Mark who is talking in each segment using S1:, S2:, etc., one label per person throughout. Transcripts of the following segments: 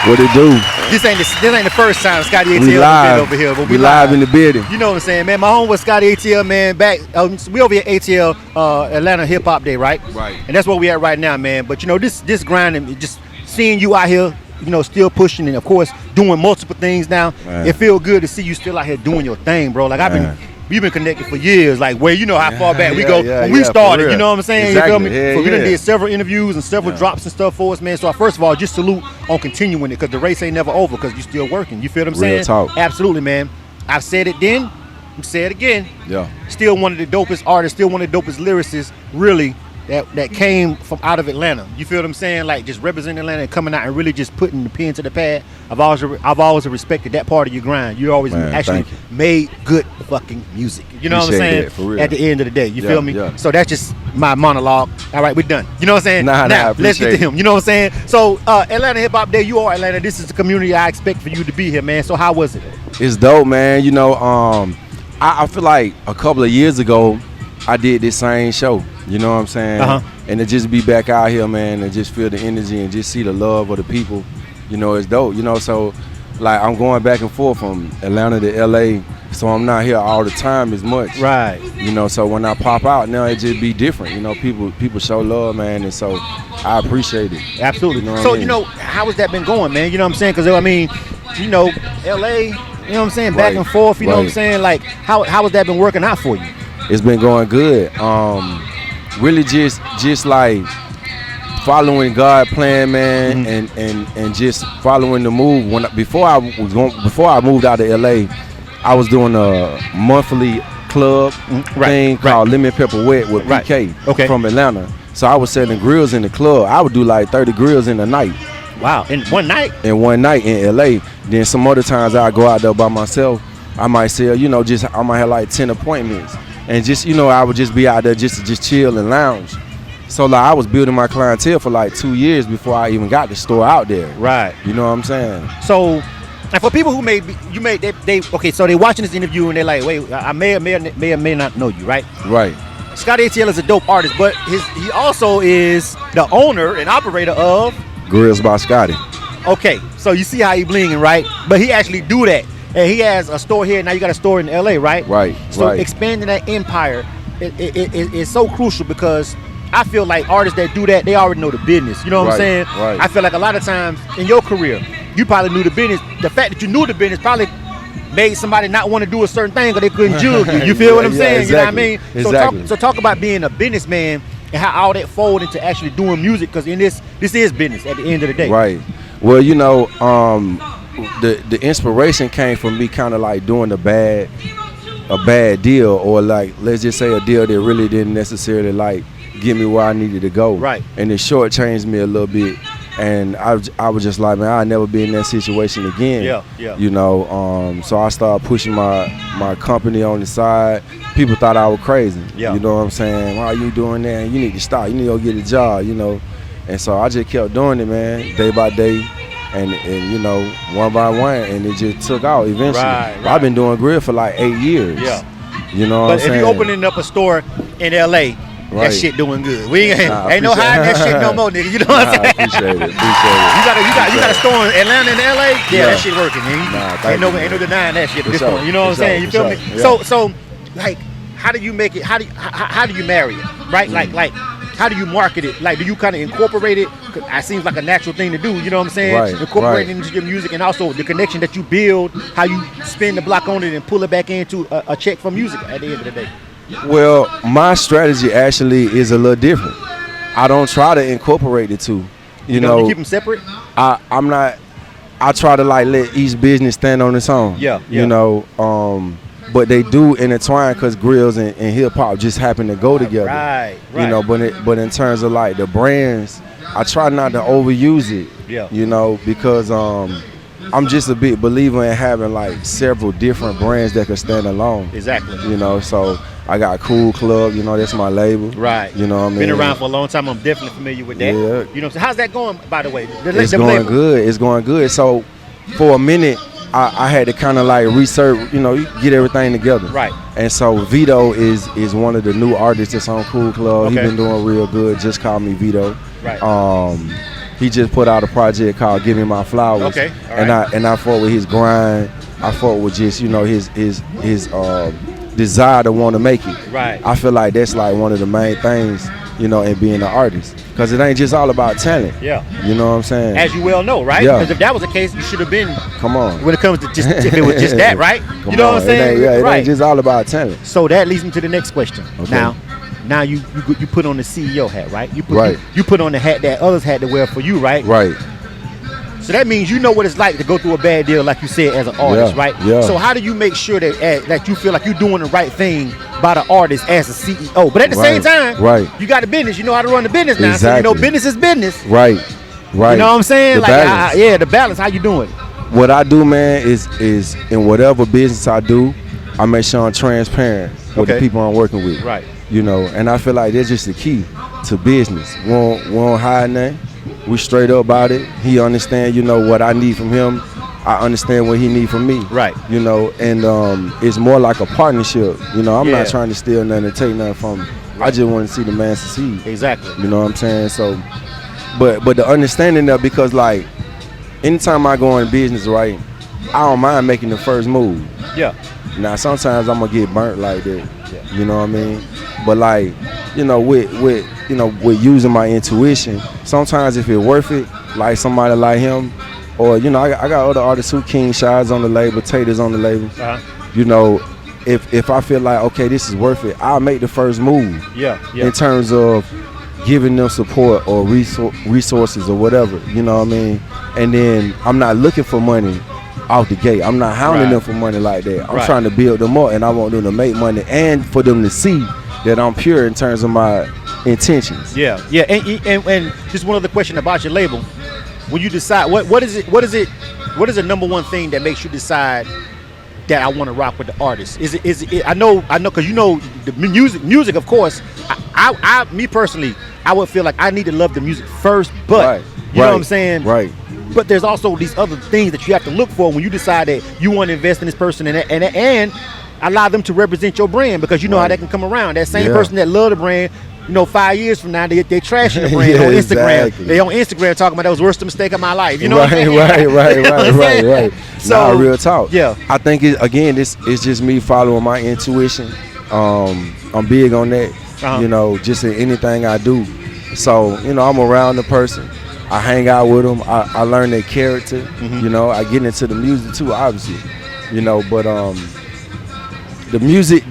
S1: What it do?
S2: This ain't the first time SottyATL
S1: We live
S2: been over here, but
S1: we live in the building.
S2: You know what I'm saying, man? My home was SottyATL, man. Back we over here at ATL Atlanta Hip Hop Day, right?
S1: Right.
S2: And that's where we at right now, man. But you know, this grind and just seeing you out here, you know, still pushing and of course doing multiple things now.
S1: Man.
S2: It feel good to see you still out here doing your thing, bro. Like we've been connected for years. Like where you know how far back we go when we started. You know what I'm saying?
S1: Exactly.
S2: You feel me?
S1: Yeah,
S2: so we done
S1: yeah.
S2: did several interviews and several drops and stuff for us, man. So first of all, just salute on continuing it because the race ain't never over because you still working. You feel what I'm saying?
S1: Real talk.
S2: Absolutely, man. I've said it then. I'm say it again.
S1: Yeah.
S2: Still one of the dopest artists. Still one of the dopest lyricists. Really. That came from out of Atlanta. You feel what I'm saying? Like just representing Atlanta and coming out and really just putting the pen to the pad. I've always respected that part of your grind. You always actually made good fucking music. You know what I'm saying?
S1: That, for real.
S2: At the end of the day, you feel me?
S1: Yeah.
S2: So that's just my monologue. All right, we're done. You know what I'm saying?
S1: Now
S2: let's get to him. You know what I'm saying? So Atlanta Hip Hop Day, you are Atlanta. This is the community I expect for you to be here, man. So how was it?
S1: It's dope, man. You know, I feel like a couple of years ago, I did this same show. You know what I'm saying? And to just be back out here, man, and just feel the energy and just see the love of the people, you know, it's dope. You know, so like I'm going back and forth from Atlanta to LA, so I'm not here all the time as much.
S2: Right.
S1: You know, so when I pop out now, it just be different. You know, people show love, man, and so I appreciate it.
S2: Absolutely.
S1: You know
S2: So
S1: I mean?
S2: you know, how has that been going, man? You know what I'm saying? Because I mean, you know, LA, you know what I'm saying, back and forth. You know what I'm saying? Like, how has that been working out for you?
S1: It's been going good. Really just like following God plan, man, and just following the move. Before I moved out to LA, I was doing a monthly club thing called Lemon Pepper Wet with PK from Atlanta. So I was selling grills in the club. I would do like 30 grills in a night.
S2: Wow, in one night?
S1: In one night in LA. Then some other times I go out there by myself. I might sell, you know, I might have like 10 appointments. And just, you know, I would just be out there just to chill and lounge. So like I was building my clientele for like 2 years before I even got the store out there.
S2: Right.
S1: You know what I'm saying?
S2: So, and for people who so they watching this interview and they're like, wait, I may or may not know you, right?
S1: Right.
S2: SottyATL is a dope artist, but he also is the owner and operator of
S1: Grills by Scotty.
S2: Okay, so you see how he blinging, right? But he actually do that. And he has a store here. Now you got a store in LA, right?
S1: Right.
S2: So expanding that empire is so crucial because I feel like artists that do that, they already know the business. You know what I'm saying?
S1: Right.
S2: I feel like a lot of times in your career, you probably knew the business. The fact that you knew the business probably made somebody not want to do a certain thing because they couldn't jug you. You feel what I'm saying?
S1: Exactly.
S2: You know what I mean?
S1: Exactly.
S2: So talk about being a businessman and how all that fold into actually doing music because in this is business at the end of the day.
S1: Right. Well, you know, the inspiration came from me kind of like doing a bad deal, or like let's just say a deal that really didn't necessarily like get me where I needed to go.
S2: Right.
S1: And it shortchanged me a little bit, and I was just like, man, I'll never be in that situation again.
S2: Yeah.
S1: You know, so I started pushing my company on the side. People thought I was crazy.
S2: Yeah.
S1: You know what I'm saying? Why are you doing that? You need to stop. You need to go get a job. You know. And so I just kept doing it, man, day by day. And you know, one by one, and it just took out eventually.
S2: Right.
S1: I've been doing grill for like 8 years.
S2: Yeah.
S1: You know what I'm saying?
S2: But if you opening up a store in LA, that shit doing good. We ain't no hiding that shit no more, nigga. You know what I'm saying?
S1: Appreciate it.
S2: You got a store in Atlanta and LA? Yeah, that shit working, nigga. Ain't no denying that shit at this point. You know what I'm saying? You feel me?
S1: Yeah.
S2: So like, how do you make it? How do you marry it? Right? Like how do you market it? Like, do you kind of incorporate it? Cause it seems like a natural thing to do. You know what I'm saying?
S1: Right,
S2: Incorporate it into your music, and also the connection that you build, how you spend the block on it and pull it back into a check from music at the end of the day.
S1: Well, my strategy actually is a little different. I don't try to incorporate the two. You know,
S2: you keep them separate.
S1: I'm not. I try to like let each business stand on its own.
S2: Yeah.
S1: You know, but they do intertwine because grills and hip hop just happen to go together.
S2: Right.
S1: You know, but in terms of like the brands, I try not to overuse it.
S2: Yeah.
S1: You know, because I'm just a big believer in having like several different brands that can stand alone.
S2: Exactly.
S1: You know, so I got Cool Club, you know, that's my label.
S2: Right.
S1: You know what I mean?
S2: Been around for a long time. I'm definitely familiar with that.
S1: Yeah.
S2: You know, so how's that going, by the way?
S1: It's going good. It's going good. So for a minute, I had to kind of like research, you know, get everything together.
S2: Right.
S1: And so Vito is one of the new artists that's on Cool Club.
S2: Okay.
S1: He been doing real good. Just call me Vito.
S2: Right.
S1: He just put out a project called "Give Me My Flowers."
S2: Okay, all
S1: and
S2: right.
S1: I fought with his grind. I fought with just his desire to want to make it.
S2: Right.
S1: I feel like that's like one of the main things, in being an artist, because it ain't just all about talent.
S2: Yeah.
S1: You know what I'm saying?
S2: As you well know, right?
S1: Yeah.
S2: Because if that was the case, you should have been.
S1: Come on.
S2: When it comes to just if it was just that, right? You know what I'm saying?
S1: It
S2: right.
S1: ain't just all about talent.
S2: So that leads me to the next question.
S1: Okay.
S2: Now you put on the CEO hat, right? You put
S1: Right.
S2: you put on the hat that others had to wear for you, right?
S1: Right.
S2: So that means you know what it's like to go through a bad deal, like you said, as an artist, right?
S1: Yeah.
S2: So how do you make sure that you feel like you're doing the right thing by the artist as a CEO? But at the same time, you got a business. You know how to run the business now.
S1: Exactly.
S2: So business is business.
S1: Right. Right.
S2: You know what I'm saying?
S1: The balance.
S2: The balance. How you doing?
S1: What I do, man, is in whatever business I do, I make sure I'm transparent with the people I'm working with.
S2: Right.
S1: And I feel like that's just the key to business. We don't hide nothing. We straight up about it. He understand, what I need from him. I understand what he need from me.
S2: Right.
S1: And it's more like a partnership. I'm not trying to steal nothing and take nothing from him. I just want to see the man succeed.
S2: Exactly.
S1: You know what I'm saying? So, but the understanding of, because like, anytime I go in business, right, I don't mind making the first move.
S2: Yeah.
S1: Now sometimes I'm gonna get burnt like that.
S2: Yeah.
S1: You know what I mean? But like, with using my intuition, sometimes if it's worth it, like somebody like him, or I got other artists who King Shies on the label, Taters on the label. If I feel like, okay, this is worth it, I'll make the first move.
S2: Yeah.
S1: In terms of giving them support or resources or whatever, you know what I mean? And then I'm not looking for money out the gate. I'm not hounding them for money like that. I'm trying to build them up, and I want them to make money and for them to see that I'm pure in terms of my intentions.
S2: Yeah. And just one other question about your label. When you decide, what is the number one thing that makes you decide that I want to rock with the artist? Is it I know because the music of course. I me personally, I would feel like I need to love the music first, but you know what I'm saying?
S1: Right.
S2: But there's also these other things that you have to look for when you decide that you want to invest in this person and allow them to represent your brand, because you know how that can come around. That same person that love the brand, 5 years from now, they trashing the brand on Instagram.
S1: Exactly.
S2: They on Instagram talking about that was the worst mistake of my life. You know what I'm saying?
S1: Right.
S2: So,
S1: real talk.
S2: Yeah.
S1: I think it's just me following my intuition. I'm big on that. Just in anything I do. So, I'm around the person. I hang out with them. I learn their character. I get into the music too, obviously. But the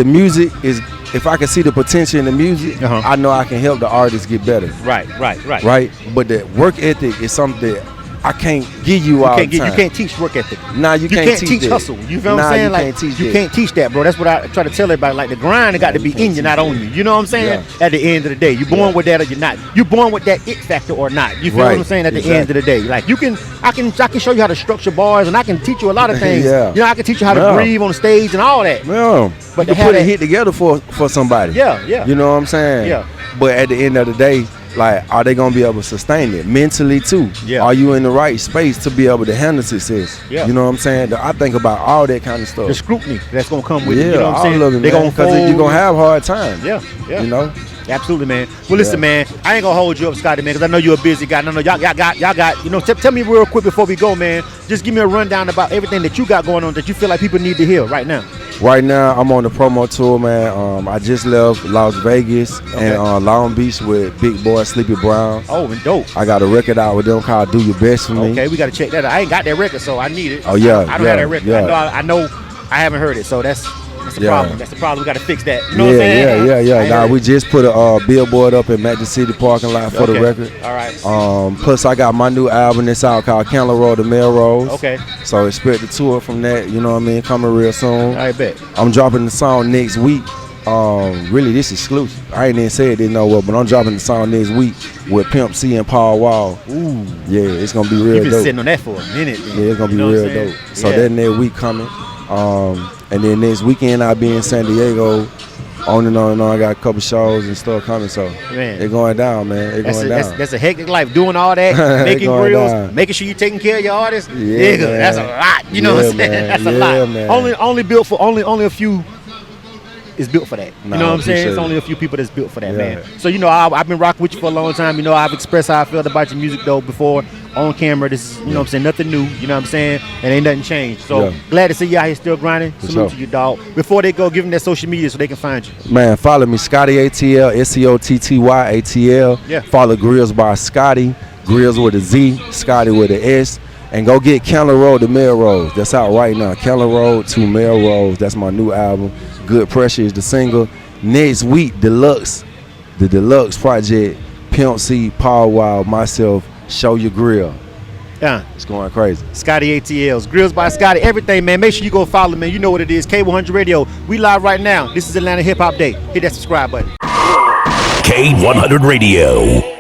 S1: music is, if I can see the potential in the music, I know I can help the artist get better.
S2: Right.
S1: Right? But the work ethic is something that I can't give you all the time.
S2: You can't teach work ethic.
S1: Nah, you can't teach that.
S2: hustle. You feel what I'm saying? You can't teach that, bro. That's what I try to tell everybody. Like, the grind, it got to be in you, not on you. You know what I'm saying?
S1: Yeah.
S2: At the end of the day, you born with that or you're not. You born with that it factor or not. You feel what I'm saying? At the end of the day, like, I can show you how to structure bars, and I can teach you a lot of things. I can teach you how to breathe on the stage and all that.
S1: Yeah. But you put a hit together for somebody.
S2: Yeah.
S1: You know what I'm saying?
S2: Yeah.
S1: But at the end of the day, like, are they gonna be able to sustain it mentally too?
S2: Yeah.
S1: Are you in the right space to be able to handle success?
S2: Yeah.
S1: You know what I'm saying? I think about all that kind of stuff.
S2: The scrutiny that's gonna come with it.
S1: Yeah,
S2: You know what I'm saying?
S1: all of it,
S2: They
S1: man,
S2: gonna
S1: because you're gonna have hard times.
S2: Yeah.
S1: You know?
S2: Absolutely, man. Well, listen, man, I ain't gonna hold you up, Scotty, man, because I know you're a busy guy. I know y'all got. Tell me real quick before we go, man. Just give me a rundown about everything that you got going on that you feel like people need to hear right now.
S1: Right now, I'm on the promo tour, man. I just left Las Vegas and Long Beach with Big Boy Sleepy Brown.
S2: Oh, and dope.
S1: I got a record out with them called "Do Your Best for Me."
S2: Okay, we gotta check that out. I ain't got that record, so I need it.
S1: Oh yeah,
S2: I don't have that record.
S1: Yeah.
S2: I know. I haven't heard it, so that's the problem. That's the problem. We gotta fix that. You know what I'm saying?
S1: Yeah. Nah, we just put a billboard up in Magic City parking lot for the record.
S2: All right.
S1: Plus, I got my new album that's out called Candle Roll to Melrose.
S2: Okay.
S1: So expect the tour from that. You know what I mean? Coming real soon.
S2: I bet.
S1: I'm dropping the song next week. Really, this is exclusive. I ain't even said it nowhere, but I'm dropping the song next week with Pimp C and Paul Wall. Ooh. Yeah, it's gonna be real dope.
S2: You've been sitting on that for a minute. Then.
S1: Yeah, it's gonna be real dope. So that next week coming. And then next weekend I'll be in San Diego. On and on and on. I got a couple shows and stuff coming, so it's going down, man.
S2: That's a hectic life, doing all that, making grills, making sure you're taking care of your artists.
S1: Yeah,
S2: nigga, that's a lot. You know what I'm saying?
S1: Man.
S2: That's a lot. Man. Only built for only a few is built for that.
S1: Nah,
S2: you know what
S1: I
S2: I'm saying?
S1: appreciate
S2: It's
S1: it.
S2: only a few people that's built for that,
S1: Yeah.
S2: man. So, I've been rocking with you for a long time. I've expressed how I felt about your music, though, before on camera. This is, what I'm saying, nothing new. You know what I'm saying? And ain't nothing changed. So, glad to see you out here still grinding. Salute to you, dog. Before they go, give them that social media so they can find you.
S1: Man, follow me, SottyATL, SottyATL.
S2: Yeah.
S1: Follow Grills by Scotty, Grills with a Z, Scotty with an S. And go get Keller Road to Melrose. That's out right now. Keller Road to Melrose. That's my new album. Good Pressure is the single. Next week, the deluxe project, Pimp C, Paul Wild, myself, Show Your Grill.
S2: Yeah.
S1: It's going crazy.
S2: SottyATL's Grills by Scotty, everything, man. Make sure you go follow, man. You know what it is. K100 Radio. We live right now. This is Atlanta Hip Hop Day. Hit that subscribe button.
S3: K100 Radio.